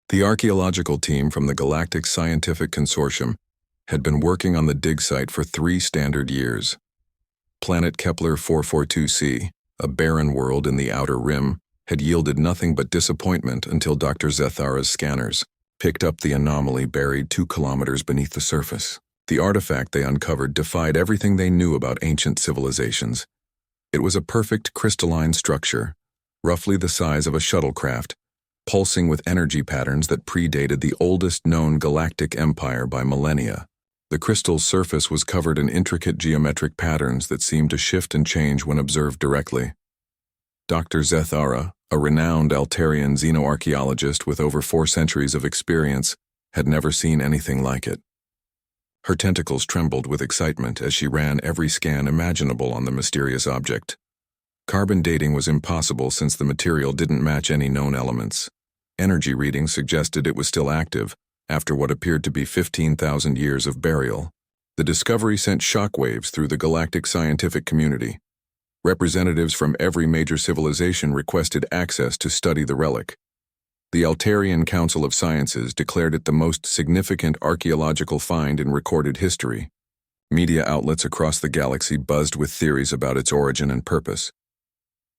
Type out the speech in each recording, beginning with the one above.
The archaeological team from the Galactic Scientific Consortium had been working on the dig site for 3 standard years. Planet Kepler 442c, a barren world in the outer rim, had yielded nothing but disappointment until Dr. Zethara's scanners picked up the anomaly buried 2 kilometers beneath the surface. The artifact they uncovered defied everything they knew about ancient civilizations. It was a perfect crystalline structure, roughly the size of a shuttlecraft, pulsing with energy patterns that predated the oldest known galactic empire by millennia. The crystal's surface was covered in intricate geometric patterns that seemed to shift and change when observed directly. Dr. Zethara, a renowned Altarian xenoarchaeologist with over 4 centuries of experience, had never seen anything like it. Her tentacles trembled with excitement as she ran every scan imaginable on the mysterious object. Carbon dating was impossible since the material didn't match any known elements. Energy readings suggested it was still active, after what appeared to be 15,000 years of burial. The discovery sent shockwaves through the galactic scientific community. Representatives from every major civilization requested access to study the relic. The Altarian Council of Sciences declared it the most significant archaeological find in recorded history. Media outlets across the galaxy buzzed with theories about its origin and purpose.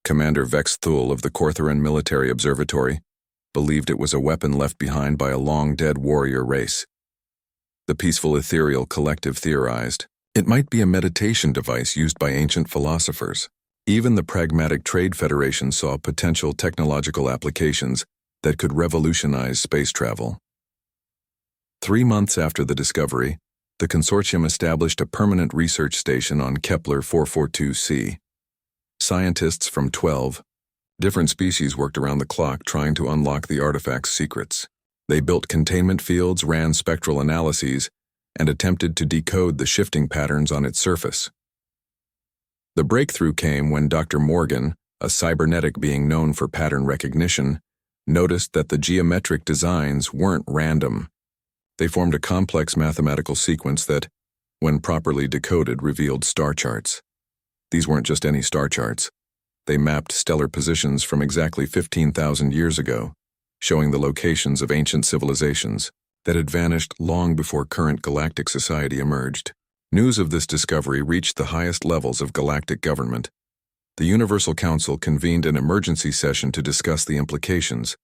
Commander Vex Thul of the Corthoran Military Observatory believed it was a weapon left behind by a long-dead warrior race. The Peaceful Ethereal Collective theorized it might be a meditation device used by ancient philosophers. Even the Pragmatic Trade Federation saw potential technological applications that could revolutionize space travel. 3 months after the discovery, the consortium established a permanent research station on Kepler 442c. Scientists from 12 different species worked around the clock trying to unlock the artifact's secrets. They built containment fields, ran spectral analyses, and attempted to decode the shifting patterns on its surface. The breakthrough came when Dr. Morgan, a cybernetic being known for pattern recognition, noticed that the geometric designs weren't random. They formed a complex mathematical sequence that, when properly decoded, revealed star charts. These weren't just any star charts. They mapped stellar positions from exactly 15,000 years ago, showing the locations of ancient civilizations that had vanished long before current galactic society emerged. News of this discovery reached the highest levels of galactic government. The Universal Council convened an emergency session to discuss the implications.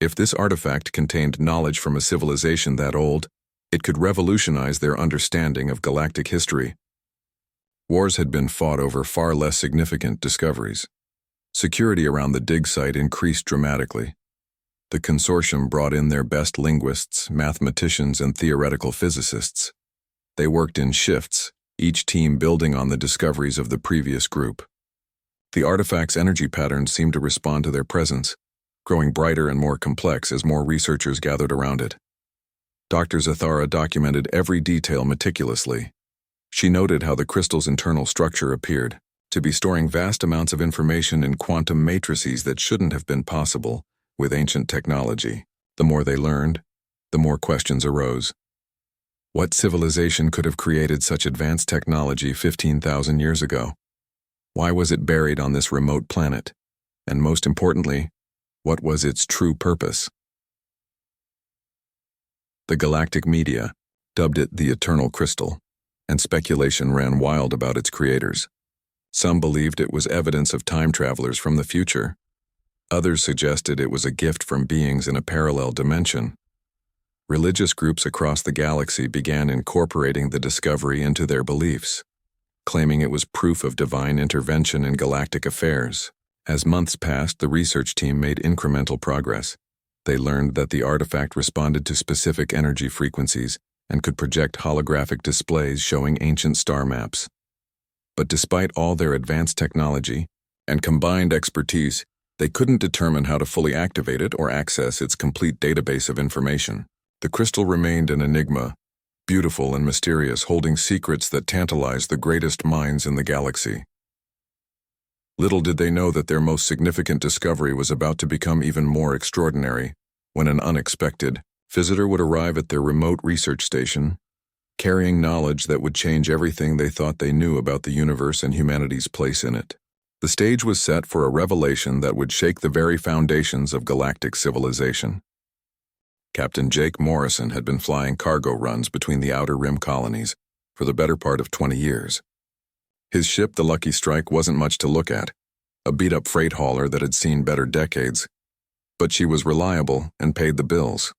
If this artifact contained knowledge from a civilization that old, it could revolutionize their understanding of galactic history. Wars had been fought over far less significant discoveries. Security around the dig site increased dramatically. The consortium brought in their best linguists, mathematicians, and theoretical physicists. They worked in shifts, each team building on the discoveries of the previous group. The artifact's energy patterns seemed to respond to their presence, growing brighter and more complex as more researchers gathered around it. Dr. Zethara documented every detail meticulously. She noted how the crystal's internal structure appeared to be storing vast amounts of information in quantum matrices that shouldn't have been possible with ancient technology. The more they learned, the more questions arose. What civilization could have created such advanced technology 15,000 years ago? Why was it buried on this remote planet? And most importantly, what was its true purpose? The galactic media dubbed it the Eternal Crystal, and speculation ran wild about its creators. Some believed it was evidence of time travelers from the future. Others suggested it was a gift from beings in a parallel dimension. Religious groups across the galaxy began incorporating the discovery into their beliefs, claiming it was proof of divine intervention in galactic affairs. As months passed, the research team made incremental progress. They learned that the artifact responded to specific energy frequencies and could project holographic displays showing ancient star maps. But despite all their advanced technology and combined expertise, they couldn't determine how to fully activate it or access its complete database of information. The crystal remained an enigma, beautiful and mysterious, holding secrets that tantalized the greatest minds in the galaxy. Little did they know that their most significant discovery was about to become even more extraordinary when an unexpected visitor would arrive at their remote research station, carrying knowledge that would change everything they thought they knew about the universe and humanity's place in it. The stage was set for a revelation that would shake the very foundations of galactic civilization. Captain Jake Morrison had been flying cargo runs between the Outer Rim colonies for the better part of 20 years. His ship, the Lucky Strike, wasn't much to look at, a beat-up freight hauler that had seen better decades, but she was reliable and paid the bills.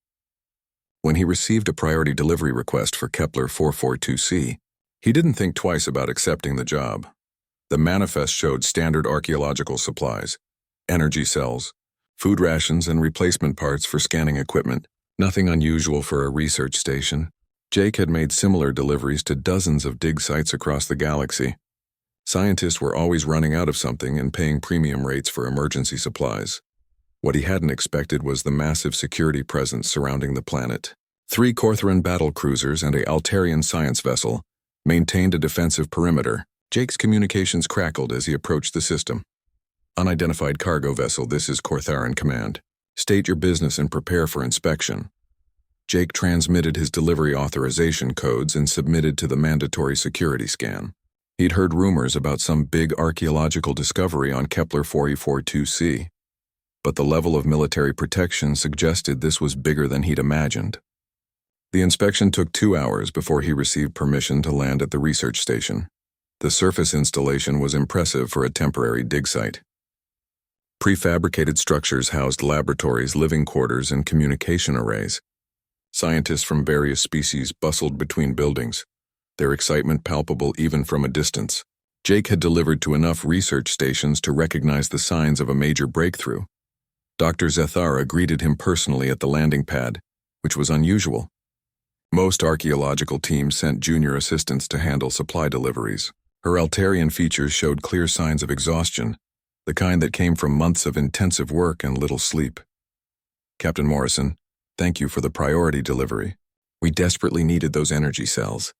When he received a priority delivery request for Kepler 442c, he didn't think twice about accepting the job. The manifest showed standard archaeological supplies, energy cells, food rations, and replacement parts for scanning equipment. Nothing unusual for a research station. Jake had made similar deliveries to dozens of dig sites across the galaxy. Scientists were always running out of something and paying premium rates for emergency supplies. What he hadn't expected was the massive security presence surrounding the planet. 3 Corthoran battle cruisers and a Altarian science vessel maintained a defensive perimeter. Jake's communications crackled as he approached the system. Unidentified cargo vessel, this is Cortharan Command. State your business and prepare for inspection. Jake transmitted his delivery authorization codes and submitted to the mandatory security scan. He'd heard rumors about some big archaeological discovery on Kepler 442c, but the level of military protection suggested this was bigger than he'd imagined. The inspection took 2 hours before he received permission to land at the research station. The surface installation was impressive for a temporary dig site. Prefabricated structures housed laboratories, living quarters, and communication arrays. Scientists from various species bustled between buildings, their excitement palpable even from a distance. Jake had delivered to enough research stations to recognize the signs of a major breakthrough. Dr. Zethara greeted him personally at the landing pad, which was unusual. Most archaeological teams sent junior assistants to handle supply deliveries. Her Altarian features showed clear signs of exhaustion, the kind that came from months of intensive work and little sleep. Captain Morrison, thank you for the priority delivery. We desperately needed those energy cells.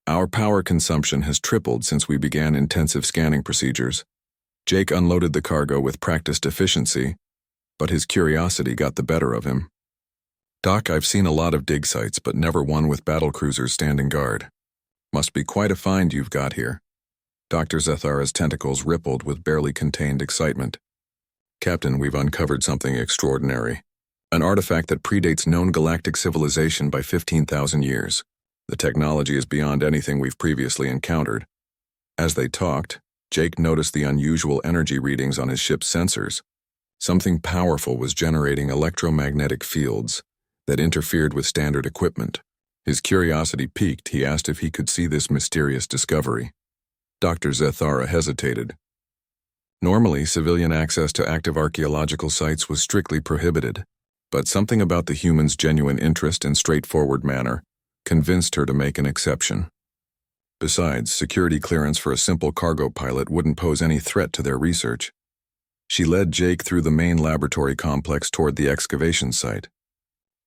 Our power consumption has tripled since we began intensive scanning procedures. Jake unloaded the cargo with practiced efficiency, but his curiosity got the better of him. Doc, I've seen a lot of dig sites, but never one with battle cruisers standing guard. Must be quite a find you've got here. Dr. Zethara's tentacles rippled with barely contained excitement. Captain, we've uncovered something extraordinary. An artifact that predates known galactic civilization by 15,000 years. The technology is beyond anything we've previously encountered. As they talked, Jake noticed the unusual energy readings on his ship's sensors. Something powerful was generating electromagnetic fields that interfered with standard equipment. His curiosity piqued. He asked if he could see this mysterious discovery. Dr. Zethara hesitated. Normally, civilian access to active archaeological sites was strictly prohibited, but something about the humans' genuine interest and straightforward manner convinced her to make an exception. Besides, security clearance for a simple cargo pilot wouldn't pose any threat to their research. She led Jake through the main laboratory complex toward the excavation site.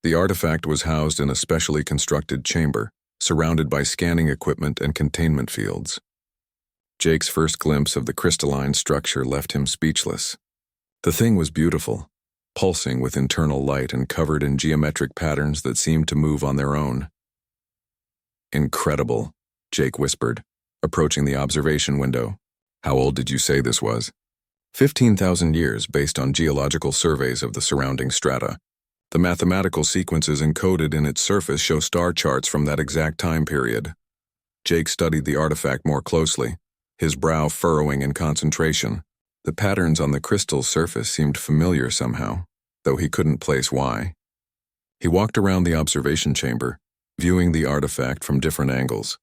The artifact was housed in a specially constructed chamber, surrounded by scanning equipment and containment fields. Jake's first glimpse of the crystalline structure left him speechless. The thing was beautiful, pulsing with internal light and covered in geometric patterns that seemed to move on their own. Incredible, Jake whispered, approaching the observation window. How old did you say this was? 15,000 years based on geological surveys of the surrounding strata. The mathematical sequences encoded in its surface show star charts from that exact time period. Jake studied the artifact more closely, his brow furrowing in concentration. The patterns on the crystal's surface seemed familiar somehow, though he couldn't place why. He walked around the observation chamber, viewing the artifact from different angles.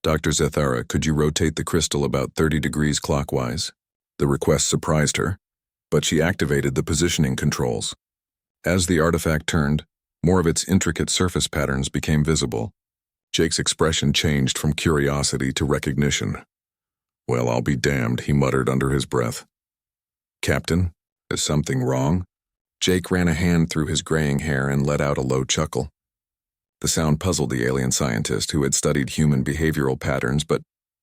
Dr. Zethara, could you rotate the crystal about 30 degrees clockwise? The request surprised her, but she activated the positioning controls. As the artifact turned, more of its intricate surface patterns became visible. Jake's expression changed from curiosity to recognition. Well, I'll be damned, he muttered under his breath. Captain, is something wrong? Jake ran a hand through his graying hair and let out a low chuckle. The sound puzzled the alien scientist who had studied human behavioral patterns but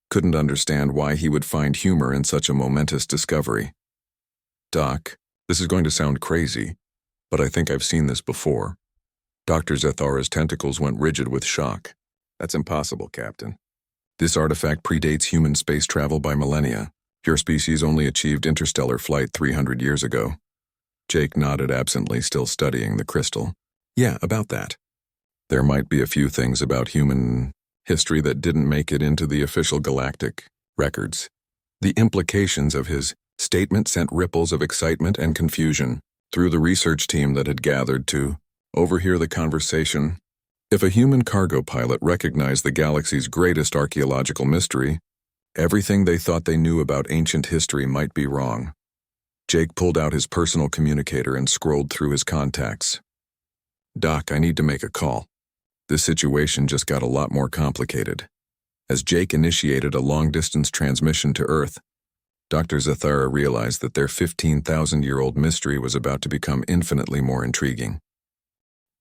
couldn't understand why he would find humor in such a momentous discovery. Doc, this is going to sound crazy, but I think I've seen this before. Dr. Zethara's tentacles went rigid with shock. That's impossible, Captain. This artifact predates human space travel by millennia. Your species only achieved interstellar flight 300 years ago. Jake nodded absently, still studying the crystal. Yeah, about that. There might be a few things about human history that didn't make it into the official galactic records. The implications of his statement sent ripples of excitement and confusion through the research team that had gathered to overhear the conversation. If a human cargo pilot recognized the galaxy's greatest archaeological mystery, everything they thought they knew about ancient history might be wrong. Jake pulled out his personal communicator and scrolled through his contacts. "Doc, I need to make a call." This situation just got a lot more complicated. As Jake initiated a long-distance transmission to Earth, Dr. Zathara realized that their 15,000-year-old mystery was about to become infinitely more intriguing.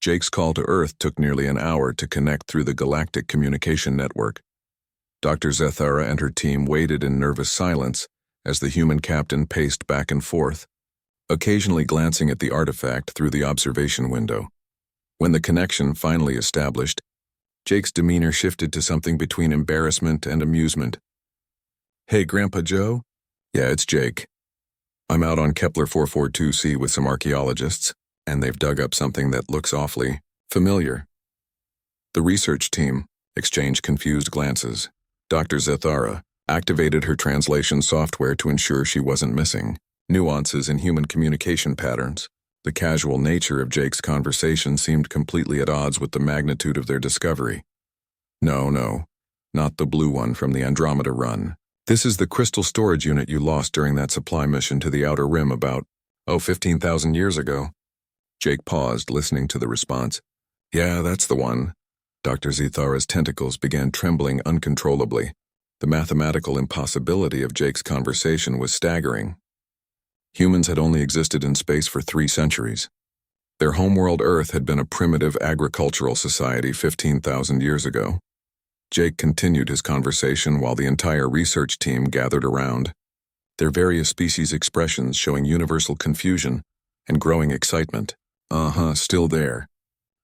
Jake's call to Earth took nearly an hour to connect through the galactic communication network. Dr. Zathara and her team waited in nervous silence as the human captain paced back and forth, occasionally glancing at the artifact through the observation window. When the connection finally established, Jake's demeanor shifted to something between embarrassment and amusement. "Hey, Grandpa Joe?" "Yeah, it's Jake. I'm out on Kepler 442c with some archaeologists, and they've dug up something that looks awfully familiar." The research team exchanged confused glances. Dr. Zathara activated her translation software to ensure she wasn't missing nuances in human communication patterns. The casual nature of Jake's conversation seemed completely at odds with the magnitude of their discovery. No, not the blue one from the Andromeda run. This is the crystal storage unit you lost during that supply mission to the Outer Rim about, 15,000 years ago." Jake paused, listening to the response. "Yeah, that's the one." Dr. Zathara's tentacles began trembling uncontrollably. The mathematical impossibility of Jake's conversation was staggering. Humans had only existed in space for 3 centuries. Their homeworld Earth had been a primitive agricultural society 15,000 years ago. Jake continued his conversation while the entire research team gathered around, their various species expressions showing universal confusion and growing excitement. Still there.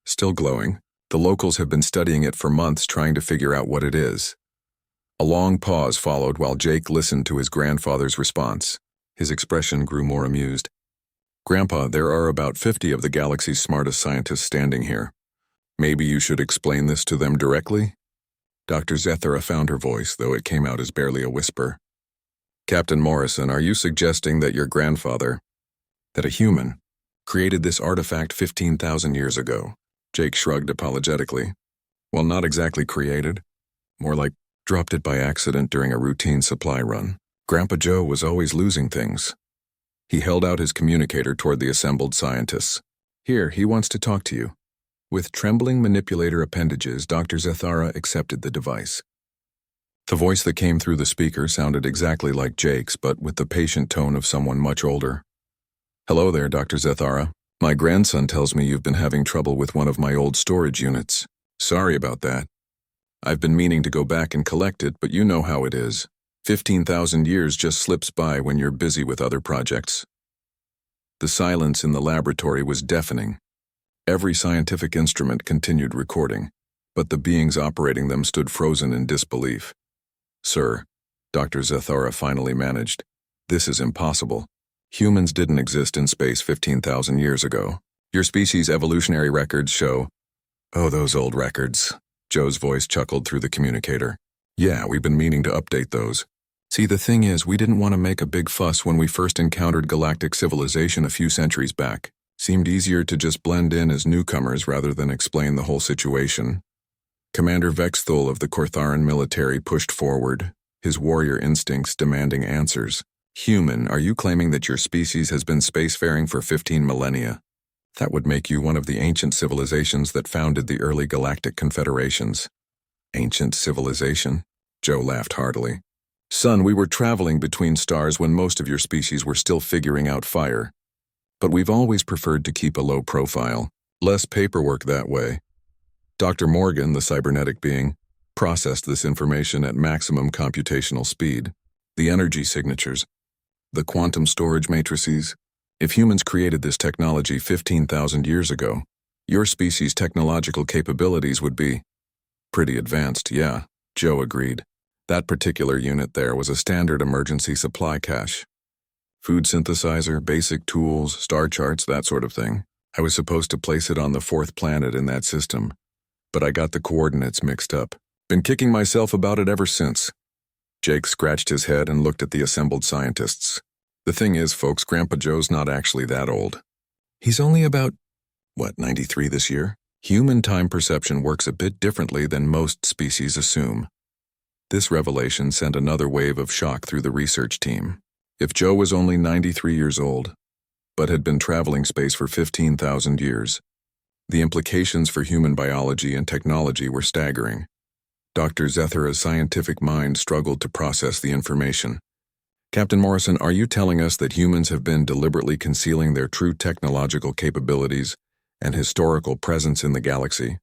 Still glowing. The locals have been studying it for months, trying to figure out what it is. A long pause followed while Jake listened to his grandfather's response. His expression grew more amused. "Grandpa, there are about 50 of the galaxy's smartest scientists standing here. Maybe you should explain this to them directly?" Dr. Zathara found her voice, though it came out as barely a whisper. "Captain Morrison, are you suggesting that your grandfather, that a human, created this artifact 15,000 years ago?" Jake shrugged apologetically. "Well, not exactly created. More like dropped it by accident during a routine supply run. Grandpa Joe was always losing things." He held out his communicator toward the assembled scientists. "Here, he wants to talk to you." With trembling manipulator appendages, Dr. Zathara accepted the device. The voice that came through the speaker sounded exactly like Jake's, but with the patient tone of someone much older. "Hello there, Dr. Zathara. My grandson tells me you've been having trouble with one of my old storage units. Sorry about that. I've been meaning to go back and collect it, but you know how it is. 15,000 years just slips by when you're busy with other projects." The silence in the laboratory was deafening. Every scientific instrument continued recording, but the beings operating them stood frozen in disbelief. "Sir," Dr. Zathara finally managed, "this is impossible. Humans didn't exist in space 15,000 years ago. Your species' evolutionary records show—" "Oh, those old records." Joe's voice chuckled through the communicator. "Yeah, we've been meaning to update those. See, the thing is, we didn't want to make a big fuss when we first encountered galactic civilization a few centuries back. Seemed easier to just blend in as newcomers rather than explain the whole situation." Commander Vexthul of the Kortharan military pushed forward, his warrior instincts demanding answers. "Human, are you claiming that your species has been spacefaring for 15 millennia? That would make you one of the ancient civilizations that founded the early galactic confederations." "Ancient civilization?" Joe laughed heartily. "Son, we were traveling between stars when most of your species were still figuring out fire. But we've always preferred to keep a low profile. Less paperwork that way." Dr. Morgan, the cybernetic being, processed this information at maximum computational speed. The energy signatures, the quantum storage matrices. If humans created this technology 15,000 years ago, your species' technological capabilities would be pretty advanced, yeah, Joe agreed. That particular unit there was a standard emergency supply cache. Food synthesizer, basic tools, star charts, that sort of thing. I was supposed to place it on the fourth planet in that system, but I got the coordinates mixed up. Been kicking myself about it ever since. Jake scratched his head and looked at the assembled scientists. The thing is, folks, Grandpa Joe's not actually that old. He's only about, 93 this year? Human time perception works a bit differently than most species assume. This revelation sent another wave of shock through the research team. If Joe was only 93 years old, but had been traveling space for 15,000 years, the implications for human biology and technology were staggering. Dr. Zethara's scientific mind struggled to process the information. Captain Morrison, are you telling us that humans have been deliberately concealing their true technological capabilities and historical presence in the galaxy?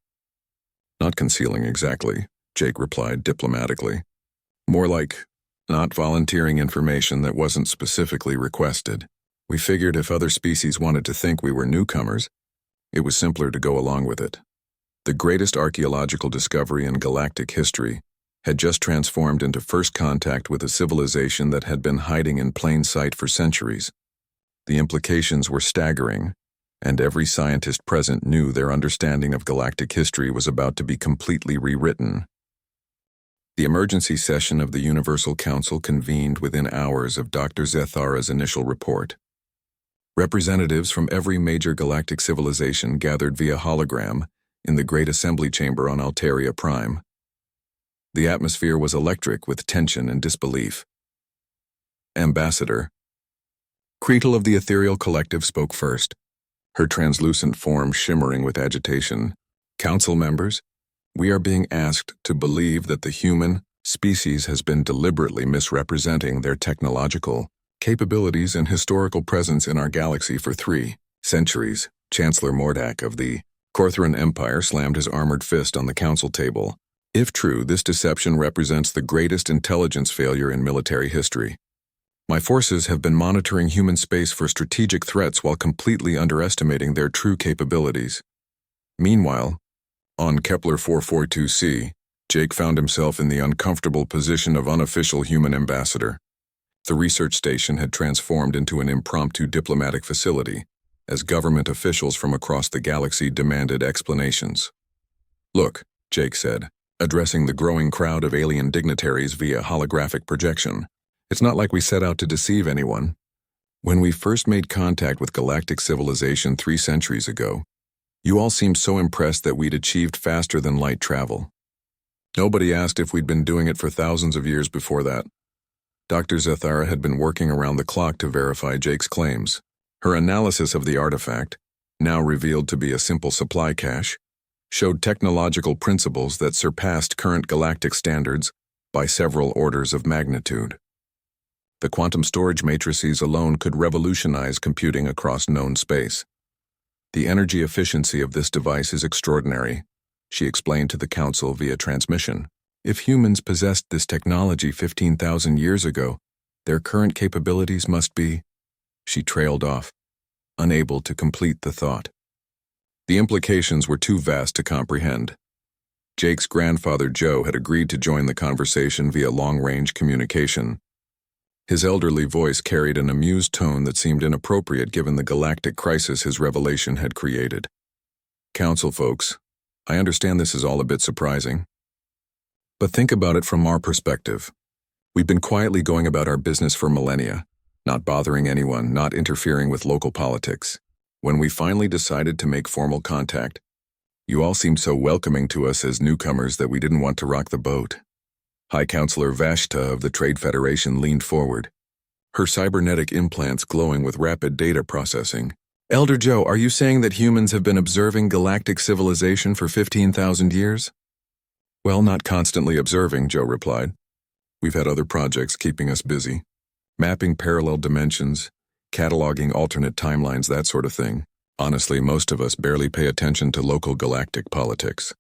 Not concealing exactly, Jake replied diplomatically. More like not volunteering information that wasn't specifically requested. We figured if other species wanted to think we were newcomers, it was simpler to go along with it. The greatest archaeological discovery in galactic history had just transformed into first contact with a civilization that had been hiding in plain sight for centuries. The implications were staggering, and every scientist present knew their understanding of galactic history was about to be completely rewritten. The emergency session of the Universal Council convened within hours of Dr. Zethara's initial report. Representatives from every major galactic civilization gathered via hologram in the Great Assembly Chamber on Alteria Prime. The atmosphere was electric with tension and disbelief. Ambassador Cretel of the Ethereal Collective spoke first, her translucent form shimmering with agitation. Council members, we are being asked to believe that the human species has been deliberately misrepresenting their technological capabilities and historical presence in our galaxy for 3 centuries. Chancellor Mordak of the Corthoran Empire slammed his armored fist on the council table. If true, this deception represents the greatest intelligence failure in military history. My forces have been monitoring human space for strategic threats while completely underestimating their true capabilities. Meanwhile, on Kepler 442c, Jake found himself in the uncomfortable position of unofficial human ambassador. The research station had transformed into an impromptu diplomatic facility, as government officials from across the galaxy demanded explanations. Look, Jake said, addressing the growing crowd of alien dignitaries via holographic projection. It's not like we set out to deceive anyone. When we first made contact with galactic civilization 3 centuries ago, you all seemed so impressed that we'd achieved faster than light travel. Nobody asked if we'd been doing it for thousands of years before that. Dr. Zethara had been working around the clock to verify Jake's claims. Her analysis of the artifact, now revealed to be a simple supply cache, showed technological principles that surpassed current galactic standards by several orders of magnitude. The quantum storage matrices alone could revolutionize computing across known space. The energy efficiency of this device is extraordinary, she explained to the council via transmission. If humans possessed this technology 15,000 years ago, their current capabilities must be... She trailed off, unable to complete the thought. The implications were too vast to comprehend. Jake's grandfather Joe had agreed to join the conversation via long-range communication. His elderly voice carried an amused tone that seemed inappropriate given the galactic crisis his revelation had created. Council folks, I understand this is all a bit surprising. But think about it from our perspective. We've been quietly going about our business for millennia, not bothering anyone, not interfering with local politics. When we finally decided to make formal contact, you all seemed so welcoming to us as newcomers that we didn't want to rock the boat. High Counselor Vashta of the Trade Federation leaned forward, her cybernetic implants glowing with rapid data processing. Elder Joe, are you saying that humans have been observing galactic civilization for 15,000 years? Well, not constantly observing, Joe replied. We've had other projects keeping us busy. Mapping parallel dimensions, cataloging alternate timelines, that sort of thing. Honestly, most of us barely pay attention to local galactic politics.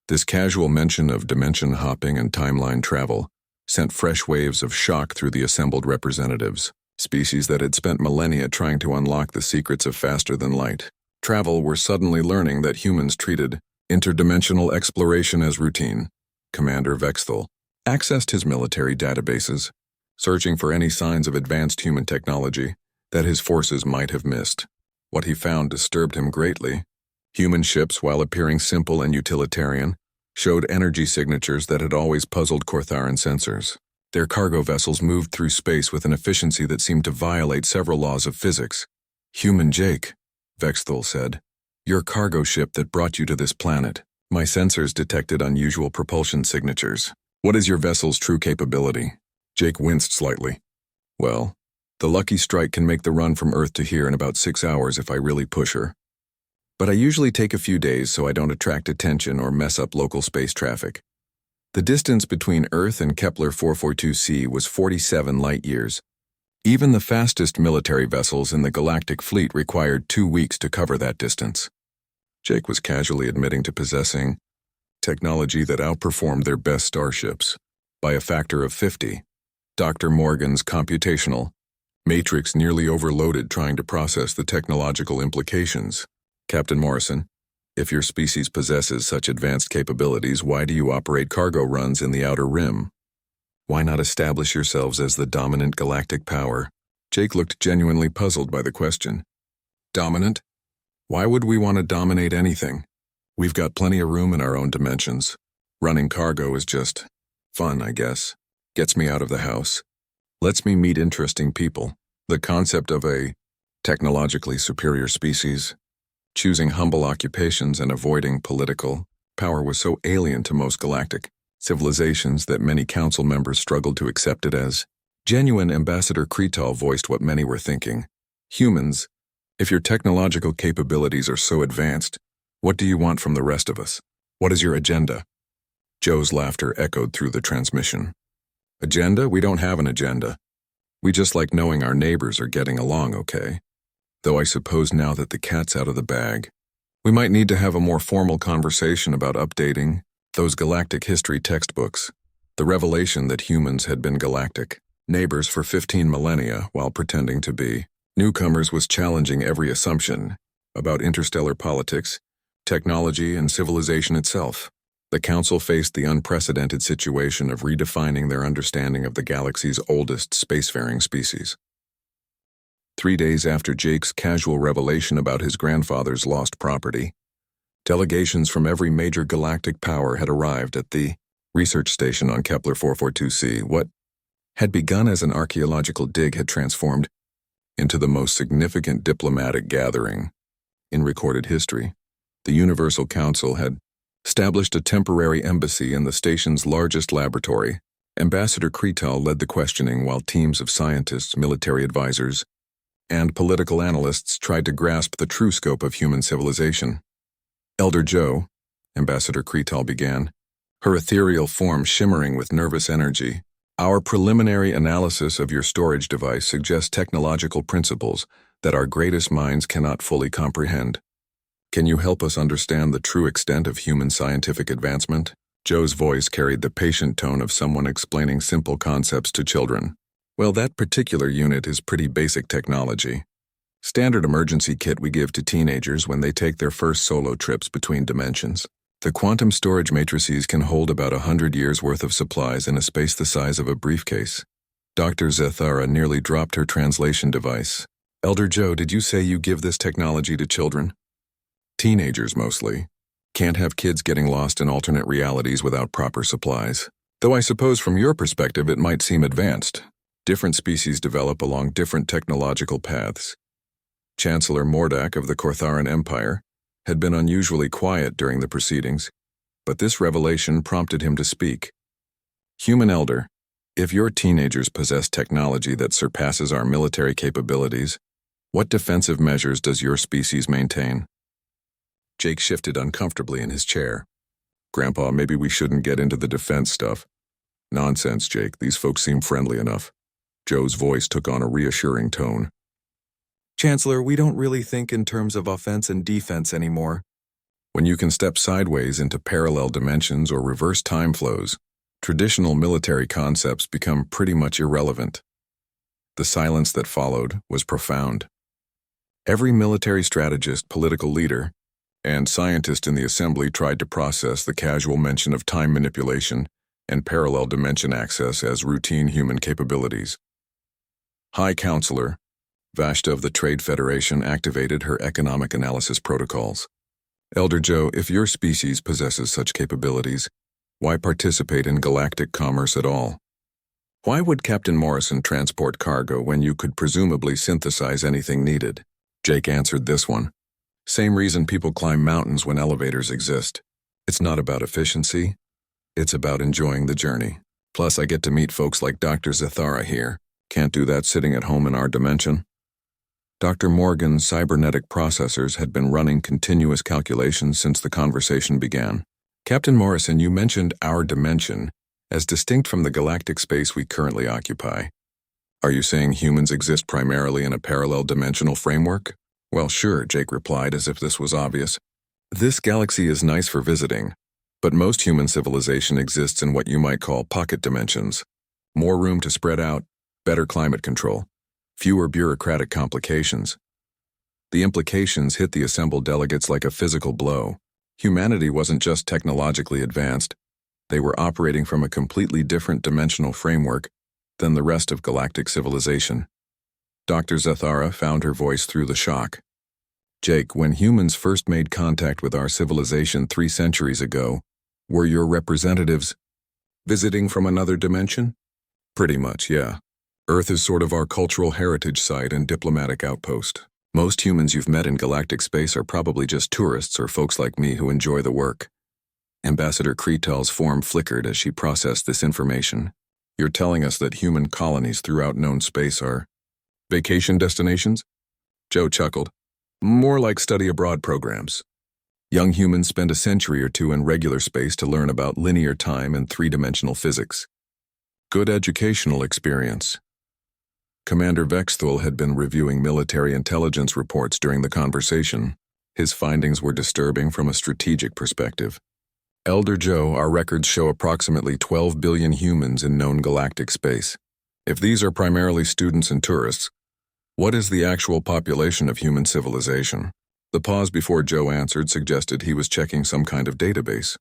This casual mention of dimension hopping and timeline travel sent fresh waves of shock through the assembled representatives. Species that had spent millennia trying to unlock the secrets of faster-than-light travel were suddenly learning that humans treated interdimensional exploration as routine. Commander Vexthal accessed his military databases, searching for any signs of advanced human technology that his forces might have missed. What he found disturbed him greatly. Human ships, while appearing simple and utilitarian, showed energy signatures that had always puzzled Cortharan sensors. Their cargo vessels moved through space with an efficiency that seemed to violate several laws of physics. "Human Jake," Vexthul said. "Your cargo ship that brought you to this planet. My sensors detected unusual propulsion signatures. What is your vessel's true capability?" Jake winced slightly. "Well, the Lucky Strike can make the run from Earth to here in about 6 hours if I really push her. But I usually take a few days so I don't attract attention or mess up local space traffic." The distance between Earth and Kepler 442c was 47 light-years. Even the fastest military vessels in the galactic fleet required 2 weeks to cover that distance. Jake was casually admitting to possessing technology that outperformed their best starships by a factor of 50. Dr. Morgan's computational matrix nearly overloaded trying to process the technological implications. "Captain Morrison, if your species possesses such advanced capabilities, why do you operate cargo runs in the Outer Rim? Why not establish yourselves as the dominant galactic power?" Jake looked genuinely puzzled by the question. "Dominant? Why would we want to dominate anything? We've got plenty of room in our own dimensions. Running cargo is just fun, I guess. Gets me out of the house. Lets me meet interesting people. The concept of a technologically superior species, choosing humble occupations and avoiding political power was so alien to most galactic civilizations that many council members struggled to accept it as genuine. Ambassador Kretal voiced what many were thinking. "Humans, if your technological capabilities are so advanced, what do you want from the rest of us? What is your agenda?" Joe's laughter echoed through the transmission. "Agenda? We don't have an agenda. We just like knowing our neighbors are getting along okay. Though I suppose now that the cat's out of the bag, we might need to have a more formal conversation about updating those galactic history textbooks. The revelation that humans had been galactic neighbors for 15 millennia while pretending to be newcomers was challenging every assumption about interstellar politics, technology, and civilization itself. The Council faced the unprecedented situation of redefining their understanding of the galaxy's oldest spacefaring species. 3 days after Jake's casual revelation about his grandfather's lost property, delegations from every major galactic power had arrived at the research station on Kepler 442c. What had begun as an archaeological dig had transformed into the most significant diplomatic gathering in recorded history. The Universal Council had established a temporary embassy in the station's largest laboratory. Ambassador Kretal led the questioning while teams of scientists, military advisors, and political analysts tried to grasp the true scope of human civilization. "Elder Joe," Ambassador Kretal began, her ethereal form shimmering with nervous energy, "our preliminary analysis of your storage device suggests technological principles that our greatest minds cannot fully comprehend. Can you help us understand the true extent of human scientific advancement?" Joe's voice carried the patient tone of someone explaining simple concepts to children. "Well, that particular unit is pretty basic technology. Standard emergency kit we give to teenagers when they take their first solo trips between dimensions. The quantum storage matrices can hold about 100 years' worth of supplies in a space the size of a briefcase." Dr. Zethara nearly dropped her translation device. "Elder Joe, did you say you give this technology to children?" "Teenagers, mostly. Can't have kids getting lost in alternate realities without proper supplies. Though I suppose from your perspective it might seem advanced. Different species develop along different technological paths." Chancellor Mordak of the Cortharan Empire had been unusually quiet during the proceedings, but this revelation prompted him to speak. "Human Elder, if your teenagers possess technology that surpasses our military capabilities, what defensive measures does your species maintain?" Jake shifted uncomfortably in his chair. "Grandpa, maybe we shouldn't get into the defense stuff." "Nonsense, Jake. These folks seem friendly enough." Joe's voice took on a reassuring tone. "Chancellor, we don't really think in terms of offense and defense anymore. When you can step sideways into parallel dimensions or reverse time flows, traditional military concepts become pretty much irrelevant." The silence that followed was profound. Every military strategist, political leader, and scientist in the assembly tried to process the casual mention of time manipulation and parallel dimension access as routine human capabilities. "High Counselor, Vashta of the Trade Federation activated her economic analysis protocols. Elder Joe, if your species possesses such capabilities, why participate in galactic commerce at all? Why would Captain Morrison transport cargo when you could presumably synthesize anything needed? Jake answered this one. Same reason people climb mountains when elevators exist. It's not about efficiency. It's about enjoying the journey. Plus, I get to meet folks like Dr. Zathara here. Can't do that sitting at home in our dimension. Dr. Morgan's cybernetic processors had been running continuous calculations since the conversation began. Captain Morrison, you mentioned our dimension as distinct from the galactic space we currently occupy. Are you saying humans exist primarily in a parallel dimensional framework? Well, sure, Jake replied as if this was obvious. This galaxy is nice for visiting, but most human civilization exists in what you might call pocket dimensions. More room to spread out, better climate control, fewer bureaucratic complications. The implications hit the assembled delegates like a physical blow. Humanity wasn't just technologically advanced, they were operating from a completely different dimensional framework than the rest of galactic civilization. Dr. Zathara found her voice through the shock. Jake, when humans first made contact with our civilization 3 centuries ago, were your representatives visiting from another dimension? Pretty much, yeah. Earth is sort of our cultural heritage site and diplomatic outpost. Most humans you've met in galactic space are probably just tourists or folks like me who enjoy the work. Ambassador Kretal's form flickered as she processed this information. You're telling us that human colonies throughout known space are vacation destinations? Joe chuckled. More like study abroad programs. Young humans spend a century or two in regular space to learn about linear time and 3-dimensional physics. Good educational experience. Commander Vexthul had been reviewing military intelligence reports during the conversation. His findings were disturbing from a strategic perspective. Elder Joe, our records show approximately 12 billion humans in known galactic space. If these are primarily students and tourists, what is the actual population of human civilization? The pause before Joe answered suggested he was checking some kind of database.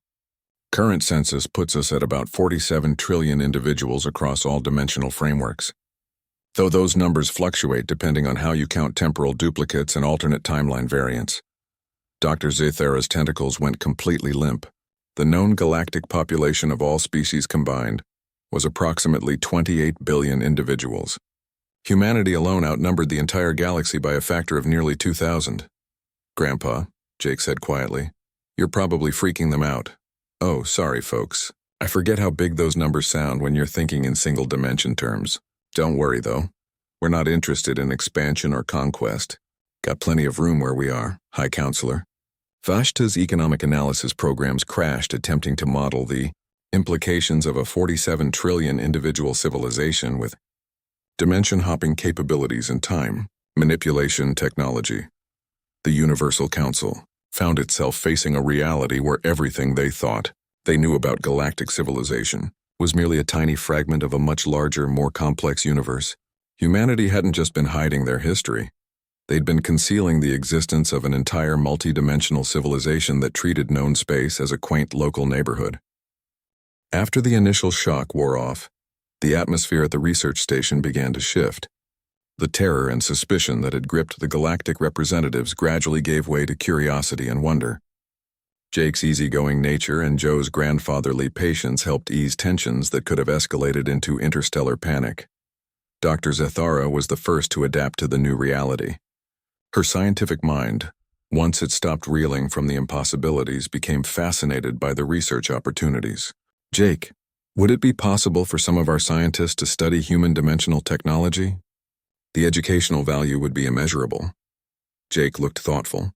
Current census puts us at about 47 trillion individuals across all dimensional frameworks. Though those numbers fluctuate depending on how you count temporal duplicates and alternate timeline variants. Dr. Zathara's tentacles went completely limp. The known galactic population of all species combined was approximately 28 billion individuals. Humanity alone outnumbered the entire galaxy by a factor of nearly 2,000. Grandpa, Jake said quietly, you're probably freaking them out. Oh, sorry, folks. I forget how big those numbers sound when you're thinking in single-dimension terms. Don't worry, though. We're not interested in expansion or conquest. Got plenty of room where we are, High Counselor. Vashta's economic analysis programs crashed attempting to model the implications of a 47 trillion individual civilization with dimension-hopping capabilities in time, manipulation technology. The Universal Council found itself facing a reality where everything they thought they knew about galactic civilization was merely a tiny fragment of a much larger, more complex universe. Humanity hadn't just been hiding their history. They'd been concealing the existence of an entire multi-dimensional civilization that treated known space as a quaint local neighborhood. After the initial shock wore off, the atmosphere at the research station began to shift. The terror and suspicion that had gripped the galactic representatives gradually gave way to curiosity and wonder. Jake's easygoing nature and Joe's grandfatherly patience helped ease tensions that could have escalated into interstellar panic. Dr. Zathara was the first to adapt to the new reality. Her scientific mind, once it stopped reeling from the impossibilities, became fascinated by the research opportunities. Jake, would it be possible for some of our scientists to study human dimensional technology? The educational value would be immeasurable. Jake looked thoughtful.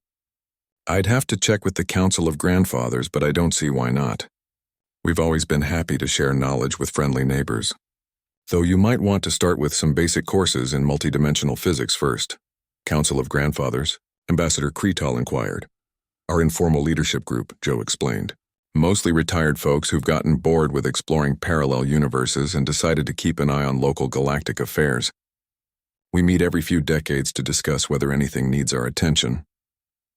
I'd have to check with the Council of Grandfathers, but I don't see why not. We've always been happy to share knowledge with friendly neighbors. Though you might want to start with some basic courses in multidimensional physics first. Council of Grandfathers, Ambassador Kretal inquired. Our informal leadership group, Joe explained. Mostly retired folks who've gotten bored with exploring parallel universes and decided to keep an eye on local galactic affairs. We meet every few decades to discuss whether anything needs our attention.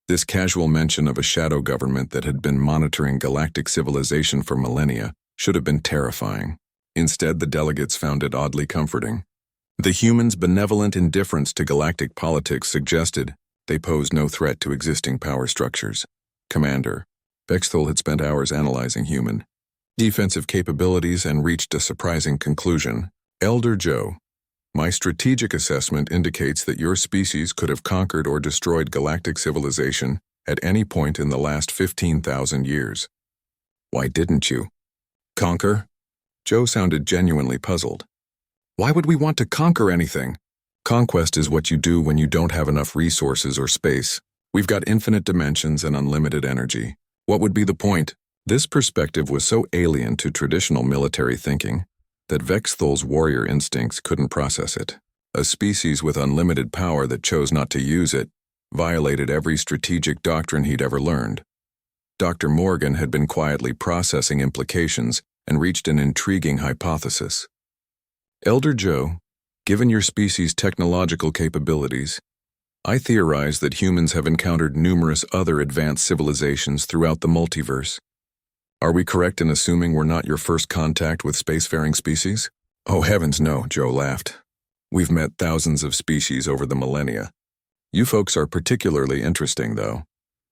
This casual mention of a shadow government that had been monitoring galactic civilization for millennia should have been terrifying. Instead, the delegates found it oddly comforting. The humans' benevolent indifference to galactic politics suggested they posed no threat to existing power structures. Commander, Bexthol had spent hours analyzing human defensive capabilities and reached a surprising conclusion. Elder Joe, my strategic assessment indicates that your species could have conquered or destroyed galactic civilization at any point in the last 15,000 years. Why didn't you conquer? Joe sounded genuinely puzzled. Why would we want to conquer anything? Conquest is what you do when you don't have enough resources or space. We've got infinite dimensions and unlimited energy. What would be the point? This perspective was so alien to traditional military thinking that Vexthol's warrior instincts couldn't process it. A species with unlimited power that chose not to use it violated every strategic doctrine he'd ever learned. Dr. Morgan had been quietly processing implications and reached an intriguing hypothesis. Elder Joe, given your species' technological capabilities, I theorize that humans have encountered numerous other advanced civilizations throughout the multiverse. Are we correct in assuming we're not your first contact with spacefaring species? Oh heavens no, Joe laughed. We've met thousands of species over the millennia. You folks are particularly interesting, though.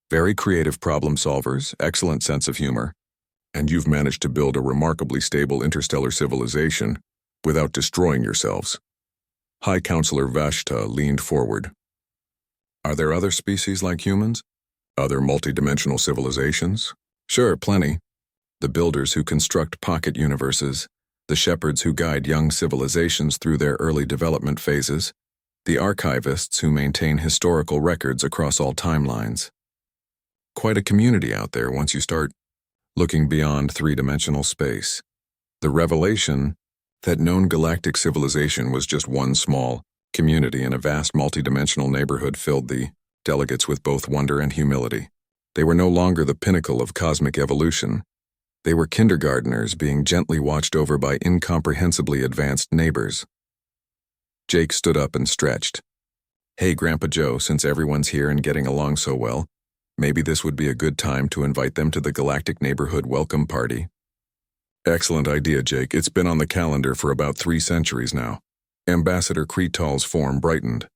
Very creative problem solvers, excellent sense of humor, and you've managed to build a remarkably stable interstellar civilization without destroying yourselves. High Counselor Vashta leaned forward. Are there other species like humans? Other multidimensional civilizations? Sure, plenty. The builders who construct pocket universes, the shepherds who guide young civilizations through their early development phases, the archivists who maintain historical records across all timelines. Quite a community out there once you start looking beyond three-dimensional space. The revelation that known galactic civilization was just one small community in a vast multidimensional neighborhood filled the delegates with both wonder and humility. They were no longer the pinnacle of cosmic evolution. They were kindergartners being gently watched over by incomprehensibly advanced neighbors. Jake stood up and stretched. Hey, Grandpa Joe, since everyone's here and getting along so well, maybe this would be a good time to invite them to the Galactic Neighborhood Welcome Party. Excellent idea, Jake. It's been on the calendar for about 3 centuries now. Ambassador Kretal's form brightened.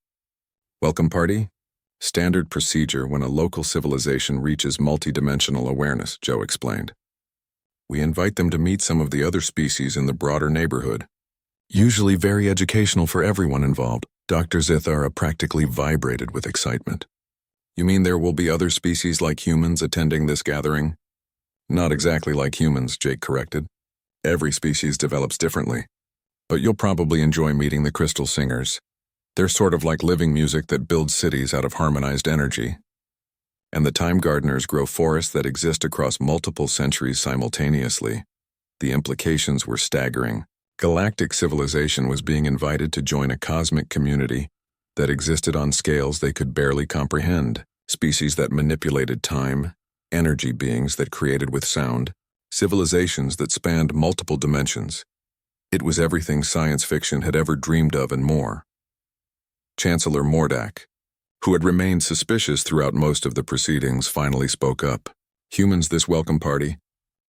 Welcome party? Standard procedure when a local civilization reaches multidimensional awareness, Joe explained. We invite them to meet some of the other species in the broader neighborhood. Usually very educational for everyone involved. Dr. Zithara practically vibrated with excitement. You mean there will be other species like humans attending this gathering? Not exactly like humans, Jake corrected. Every species develops differently. But you'll probably enjoy meeting the Crystal Singers. They're sort of like living music that builds cities out of harmonized energy. And the Time Gardeners grow forests that exist across multiple centuries simultaneously. The implications were staggering. Galactic civilization was being invited to join a cosmic community that existed on scales they could barely comprehend. Species that manipulated time, energy beings that created with sound, civilizations that spanned multiple dimensions. It was everything science fiction had ever dreamed of and more. Chancellor Mordak, who had remained suspicious throughout most of the proceedings, finally spoke up. Humans, this welcome party.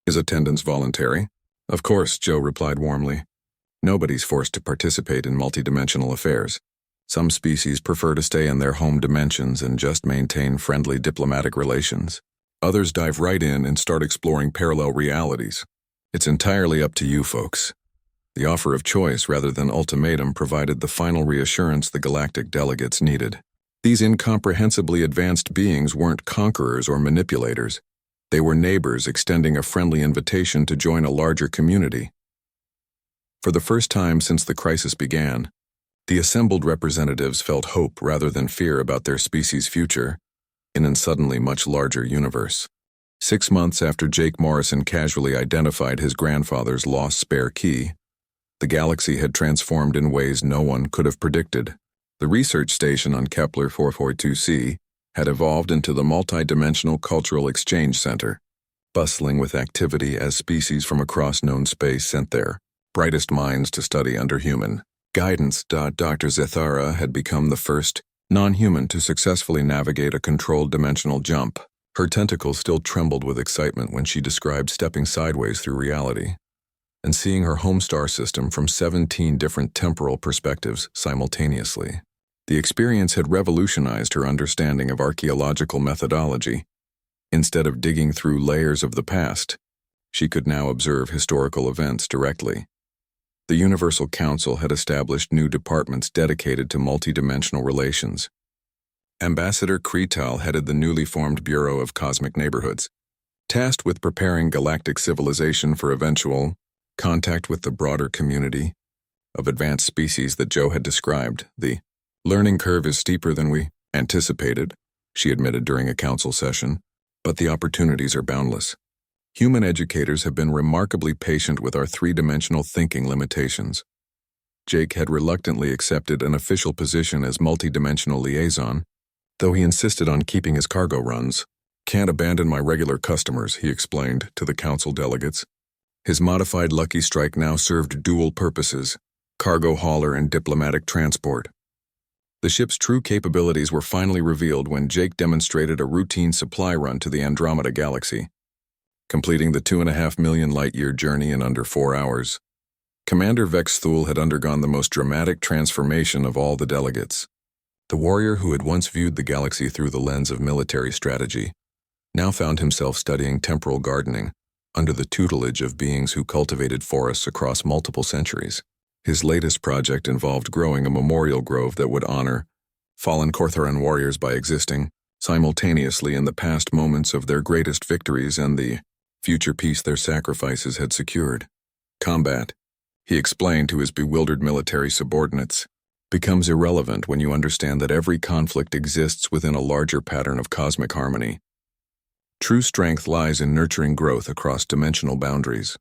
Is attendance voluntary? Of course, Joe replied warmly. Nobody's forced to participate in multidimensional affairs. Some species prefer to stay in their home dimensions and just maintain friendly diplomatic relations. Others dive right in and start exploring parallel realities. It's entirely up to you folks. The offer of choice rather than ultimatum provided the final reassurance the galactic delegates needed. These incomprehensibly advanced beings weren't conquerors or manipulators. They were neighbors extending a friendly invitation to join a larger community. For the first time since the crisis began, the assembled representatives felt hope rather than fear about their species' future in a suddenly much larger universe. 6 months after Jake Morrison casually identified his grandfather's lost spare key, the galaxy had transformed in ways no one could have predicted. The research station on Kepler 442c had evolved into the multi-dimensional cultural exchange center, bustling with activity as species from across known space sent their brightest minds to study under human guidance. Dr. Zithara had become the first non-human to successfully navigate a controlled dimensional jump. Her tentacles still trembled with excitement when she described stepping sideways through reality. and seeing her home star system from 17 different temporal perspectives simultaneously. The experience had revolutionized her understanding of archaeological methodology. Instead of digging through layers of the past, she could now observe historical events directly. The Universal Council had established new departments dedicated to multidimensional relations. Ambassador Kretal headed the newly formed Bureau of Cosmic Neighborhoods, tasked with preparing galactic civilization for eventual contact with the broader community of advanced species that Joe had described. The learning curve is steeper than we anticipated, she admitted during a council session, but the opportunities are boundless. Human educators have been remarkably patient with our three-dimensional thinking limitations. Jake had reluctantly accepted an official position as multidimensional liaison, though he insisted on keeping his cargo runs. "Can't abandon my regular customers," he explained to the council delegates. His modified Lucky Strike now served dual purposes: cargo hauler and diplomatic transport. The ship's true capabilities were finally revealed when Jake demonstrated a routine supply run to the Andromeda Galaxy, completing the 2.5 million light-year journey in under 4 hours. Commander Vex Thule had undergone the most dramatic transformation of all the delegates. The warrior who had once viewed the galaxy through the lens of military strategy now found himself studying temporal gardening under the tutelage of beings who cultivated forests across multiple centuries. His latest project involved growing a memorial grove that would honor fallen Corthoran warriors by existing simultaneously in the past moments of their greatest victories and the future peace their sacrifices had secured. Combat, he explained to his bewildered military subordinates, becomes irrelevant when you understand that every conflict exists within a larger pattern of cosmic harmony. True strength lies in nurturing growth across dimensional boundaries.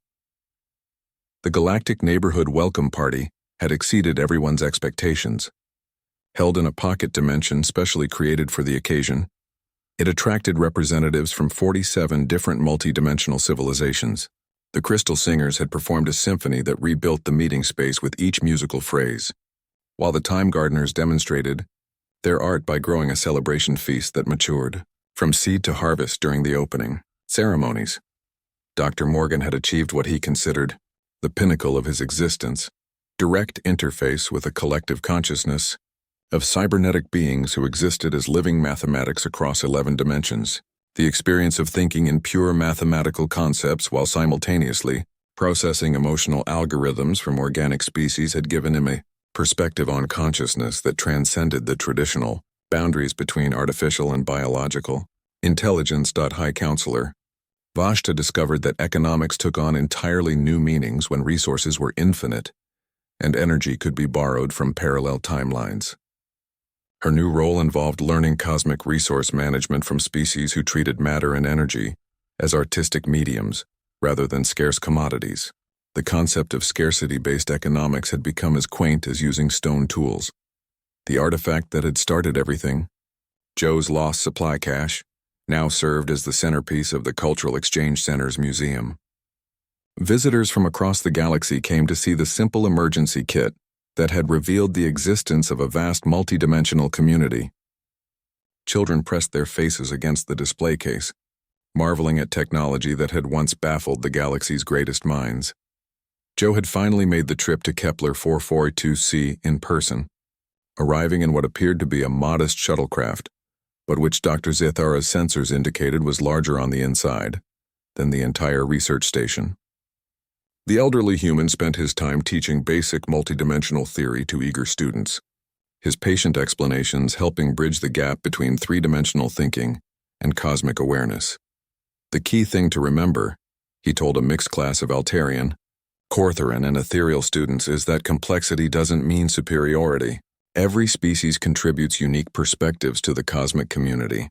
The Galactic Neighborhood Welcome Party had exceeded everyone's expectations. Held in a pocket dimension specially created for the occasion, it attracted representatives from 47 different multidimensional civilizations. The Crystal Singers had performed a symphony that rebuilt the meeting space with each musical phrase, while the Time Gardeners demonstrated their art by growing a celebration feast that matured from seed to harvest during the opening ceremonies. Dr. Morgan had achieved what he considered the pinnacle of his existence: direct interface with a collective consciousness of cybernetic beings who existed as living mathematics across 11 dimensions. The experience of thinking in pure mathematical concepts while simultaneously processing emotional algorithms from organic species had given him a perspective on consciousness that transcended the traditional boundaries between artificial and biological intelligence. High Counselor Vashta discovered that economics took on entirely new meanings when resources were infinite and energy could be borrowed from parallel timelines. Her new role involved learning cosmic resource management from species who treated matter and energy as artistic mediums rather than scarce commodities. The concept of scarcity-based economics had become as quaint as using stone tools. The artifact that had started everything, Joe's lost supply cache, now served as the centerpiece of the Cultural Exchange Center's museum. Visitors from across the galaxy came to see the simple emergency kit that had revealed the existence of a vast multidimensional community. Children pressed their faces against the display case, marveling at technology that had once baffled the galaxy's greatest minds. Joe had finally made the trip to Kepler 442c in person, arriving in what appeared to be a modest shuttlecraft, but which Dr. Zithara's sensors indicated was larger on the inside than the entire research station. The elderly human spent his time teaching basic multidimensional theory to eager students, his patient explanations helping bridge the gap between three-dimensional thinking and cosmic awareness. The key thing to remember, he told a mixed class of Altarian, Corthoran, and ethereal students, is that complexity doesn't mean superiority. Every species contributes unique perspectives to the cosmic community.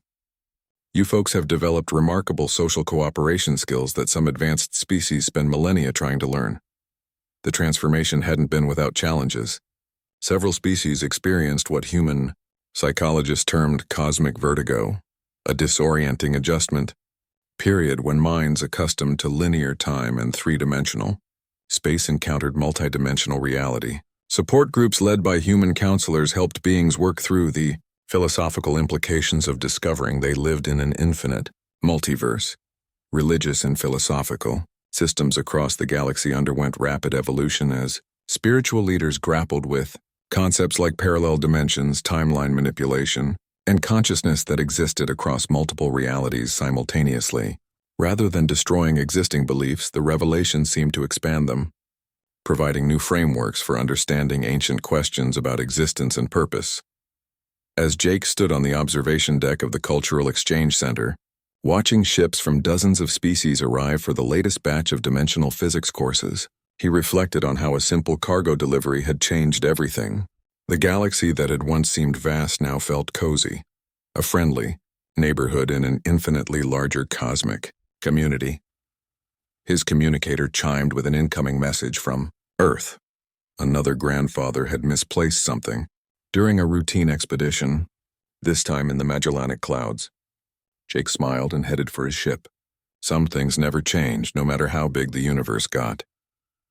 You folks have developed remarkable social cooperation skills that some advanced species spend millennia trying to learn. The transformation hadn't been without challenges. Several species experienced what human psychologists termed cosmic vertigo, a disorienting adjustment period when minds accustomed to linear time and three-dimensional space encountered multidimensional reality. Support groups led by human counselors helped beings work through the philosophical implications of discovering they lived in an infinite multiverse, religious and philosophical. Systems across the galaxy underwent rapid evolution as spiritual leaders grappled with concepts like parallel dimensions, timeline manipulation, and consciousness that existed across multiple realities simultaneously. Rather than destroying existing beliefs, the revelation seemed to expand them, providing new frameworks for understanding ancient questions about existence and purpose. As Jake stood on the observation deck of the Cultural Exchange Center, watching ships from dozens of species arrive for the latest batch of dimensional physics courses, he reflected on how a simple cargo delivery had changed everything. The galaxy that had once seemed vast now felt cozy, a friendly neighborhood in an infinitely larger cosmic community. His communicator chimed with an incoming message from Earth. Another grandfather had misplaced something during a routine expedition, this time in the Magellanic Clouds. Jake smiled and headed for his ship. Some things never changed, no matter how big the universe got.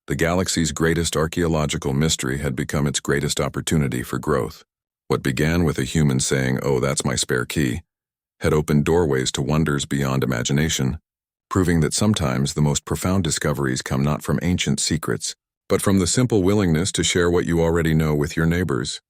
The galaxy's greatest archaeological mystery had become its greatest opportunity for growth. What began with a human saying, "Oh, that's my spare key," had opened doorways to wonders beyond imagination, proving that sometimes the most profound discoveries come not from ancient secrets, but from the simple willingness to share what you already know with your neighbors.